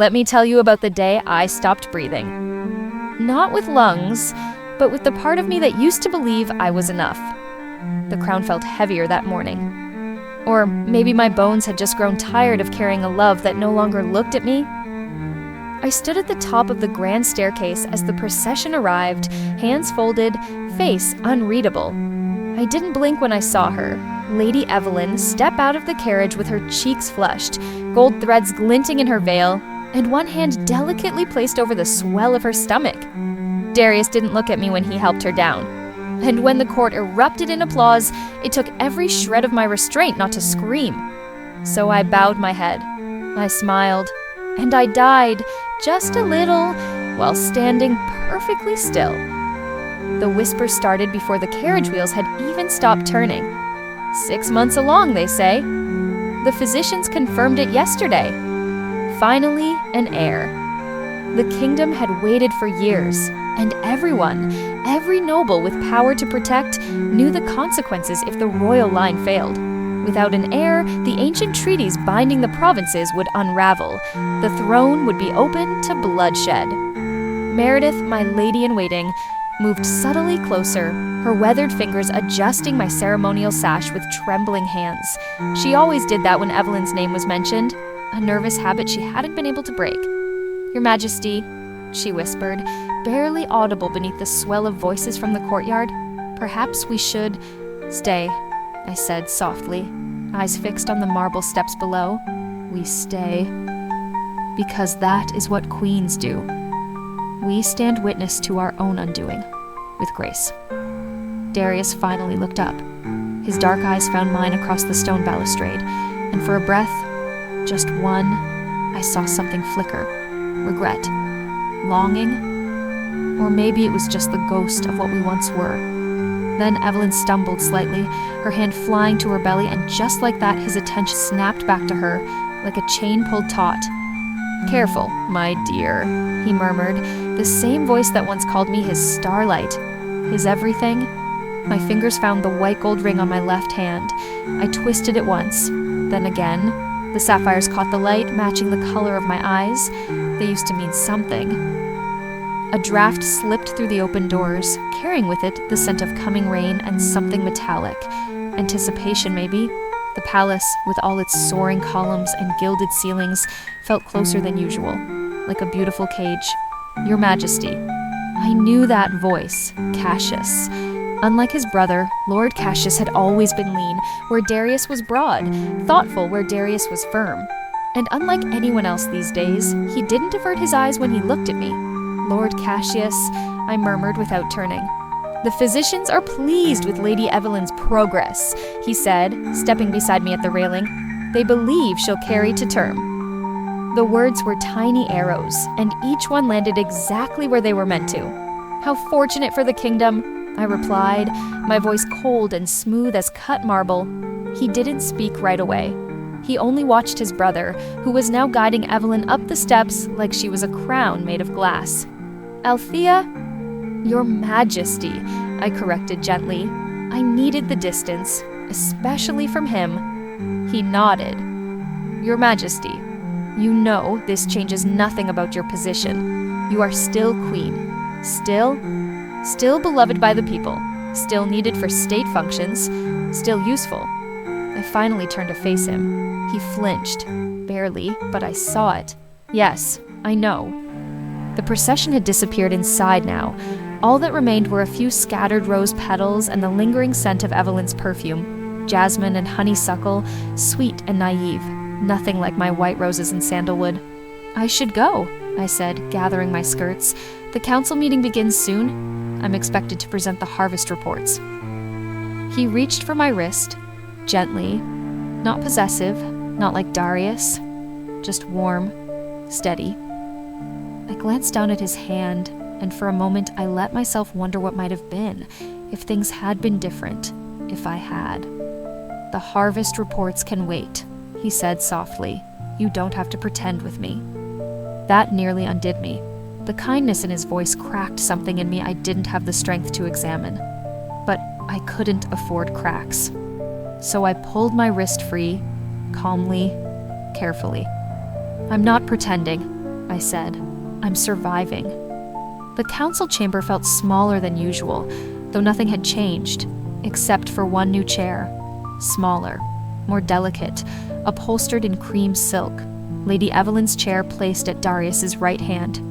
Let me tell you about the day I stopped breathing. Not with lungs, but with the part of me that used to believe I was enough. The crown felt heavier that morning. Or maybe my bones had just grown tired of carrying a love that no longer looked at me. I stood at the top of the grand staircase as the procession arrived, hands folded, face unreadable. I didn't blink when I saw her, Lady Evelyn, step out of the carriage with her cheeks flushed, gold threads glinting in her veil, and one hand delicately placed over the swell of her stomach. Darius didn't look at me when he helped her down. And when the court erupted in applause, it took every shred of my restraint not to scream. So I bowed my head. I smiled. And I died, just a little, while standing perfectly still. The whisper started before the carriage wheels had even stopped turning. 6 months along, they say. The physicians confirmed it yesterday. Finally, an heir. The kingdom had waited for years, and everyone, every noble with power to protect, knew the consequences if the royal line failed. Without an heir, the ancient treaties binding the provinces would unravel. The throne would be open to bloodshed. Meredith, my lady-in-waiting, moved subtly closer, her weathered fingers adjusting my ceremonial sash with trembling hands. She always did that when Evelyn's name was mentioned, a nervous habit she hadn't been able to break. "Your Majesty," she whispered, barely audible beneath the swell of voices from the courtyard, "perhaps we should stay," I said softly, eyes fixed on the marble steps below. "We stay. Because that is what queens do. We stand witness to our own undoing, with grace." Darius finally looked up. His dark eyes found mine across the stone balustrade, and for a breath, just one, I saw something flicker. Regret. Longing. Or maybe it was just the ghost of what we once were. Then Evelyn stumbled slightly, her hand flying to her belly, and just like that, his attention snapped back to her, like a chain pulled taut. "Careful, my dear," he murmured, the same voice that once called me his starlight, his everything. My fingers found the white gold ring on my left hand. I twisted it once, then again. The sapphires caught the light, matching the color of my eyes. They used to mean something. A draft slipped through the open doors, carrying with it the scent of coming rain and something metallic. Anticipation, maybe. The palace, with all its soaring columns and gilded ceilings, felt closer than usual, like a beautiful cage. "Your Majesty." I knew that voice, Cassius. Unlike his brother, Lord Cassius had always been lean, where Darius was broad, thoughtful where Darius was firm. And unlike anyone else these days, he didn't avert his eyes when he looked at me. "Lord Cassius," I murmured without turning. "The physicians are pleased with Lady Evelyn's progress," he said, stepping beside me at the railing. "They believe she'll carry to term." The words were tiny arrows, and each one landed exactly where they were meant to. "How fortunate for the kingdom," I replied, my voice cold and smooth as cut marble. He didn't speak right away. He only watched his brother, who was now guiding Evelyn up the steps like she was a crown made of glass. "Althea?" "Your Majesty," I corrected gently. I needed the distance, especially from him. He nodded. "Your Majesty, you know this changes nothing about your position. You are still queen. Still beloved by the people. Still needed for state functions. Still useful." I finally turned to face him. He flinched. Barely, but I saw it. "Yes, I know." The procession had disappeared inside now. All that remained were a few scattered rose petals and the lingering scent of Evelyn's perfume. Jasmine and honeysuckle, sweet and naive. Nothing like my white roses and sandalwood. "I should go," I said, gathering my skirts. "The council meeting begins soon. I'm expected to present the harvest reports." He reached for my wrist, gently, not possessive, not like Darius, just warm, steady. I glanced down at his hand, and for a moment I let myself wonder what might have been, if things had been different, if I had. "The harvest reports can wait," he said softly. "You don't have to pretend with me." That nearly undid me. The kindness in his voice cracked something in me I didn't have the strength to examine. But I couldn't afford cracks. So I pulled my wrist free, calmly, carefully. "I'm not pretending," I said. I'm surviving. The council chamber felt smaller than usual, though nothing had changed, except for one new chair. Smaller, more delicate, upholstered in cream silk. Lady Evelyn's chair placed at Darius's right hand.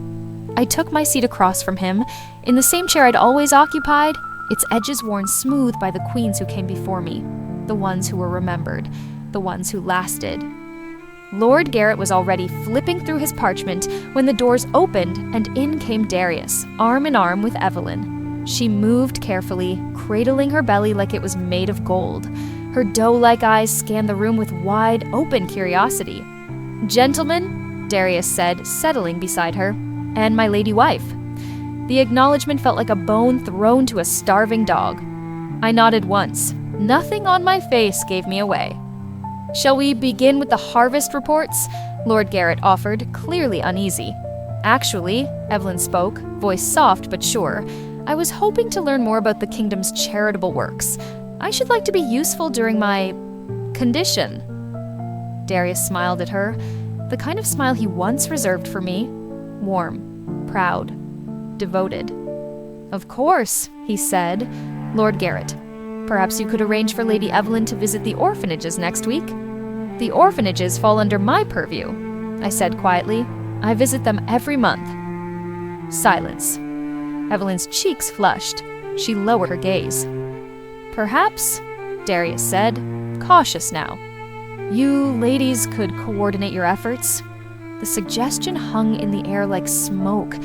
I took my seat across from him, in the same chair I'd always occupied, its edges worn smooth by the queens who came before me, the ones who were remembered, the ones who lasted. Lord Garrett was already flipping through his parchment when the doors opened and in came Darius, arm in arm with Evelyn. She moved carefully, cradling her belly like it was made of gold. Her doe-like eyes scanned the room with wide, open curiosity. "Gentlemen," Darius said, settling beside her, "and my lady wife." The acknowledgement felt like a bone thrown to a starving dog. I nodded once. Nothing on my face gave me away. "Shall we begin with the harvest reports?" Lord Garrett offered, clearly uneasy. "Actually," Evelyn spoke, voice soft but sure, "I was hoping to learn more about the kingdom's charitable works. I should like to be useful during my condition." Darius smiled at her, the kind of smile he once reserved for me. Warm, proud, devoted. "Of course," he said. "Lord Garrett, perhaps you could arrange for Lady Evelyn to visit the orphanages next week?" "The orphanages fall under my purview," I said quietly. "I visit them every month." Silence. Evelyn's cheeks flushed. She lowered her gaze. "Perhaps," Darius said, cautious now, "you ladies could coordinate your efforts." The suggestion hung in the air like smoke.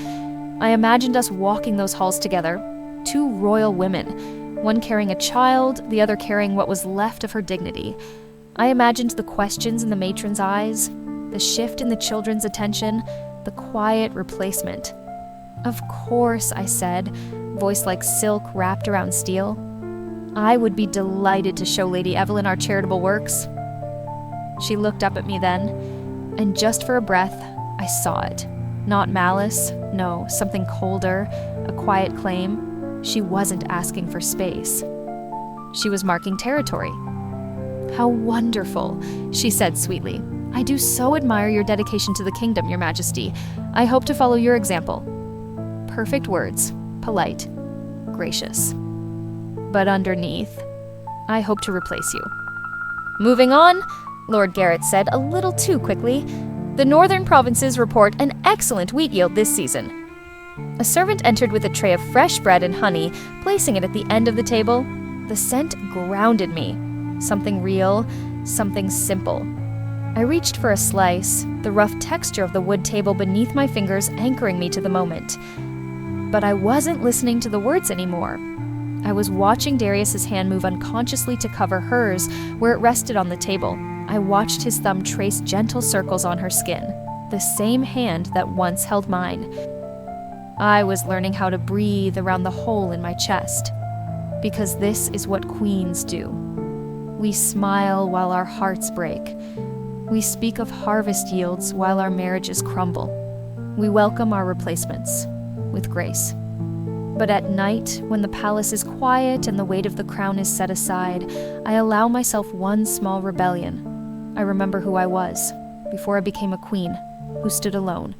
I imagined us walking those halls together, two royal women, one carrying a child, the other carrying what was left of her dignity. I imagined the questions in the matron's eyes, the shift in the children's attention, the quiet replacement. "Of course," I said, voice like silk wrapped around steel. "I would be delighted to show Lady Evelyn our charitable works." She looked up at me then, and just for a breath, I saw it. Not malice, no, something colder, a quiet claim. She wasn't asking for space. She was marking territory. "How wonderful," she said sweetly. "I do so admire your dedication to the kingdom, Your Majesty. I hope to follow your example." Perfect words, polite, gracious. But underneath, "I hope to replace you." "Moving on," Lord Garrett said a little too quickly. "The northern provinces report an excellent wheat yield this season." A servant entered with a tray of fresh bread and honey, placing it at the end of the table. The scent grounded me. Something real, something simple. I reached for a slice, the rough texture of the wood table beneath my fingers anchoring me to the moment. But I wasn't listening to the words anymore. I was watching Darius's hand move unconsciously to cover hers where it rested on the table. I watched his thumb trace gentle circles on her skin, the same hand that once held mine. I was learning how to breathe around the hole in my chest, because this is what queens do. We smile while our hearts break. We speak of harvest yields while our marriages crumble. We welcome our replacements with grace. But at night, when the palace is quiet and the weight of the crown is set aside, I allow myself one small rebellion. I remember who I was, before I became a queen, who stood alone,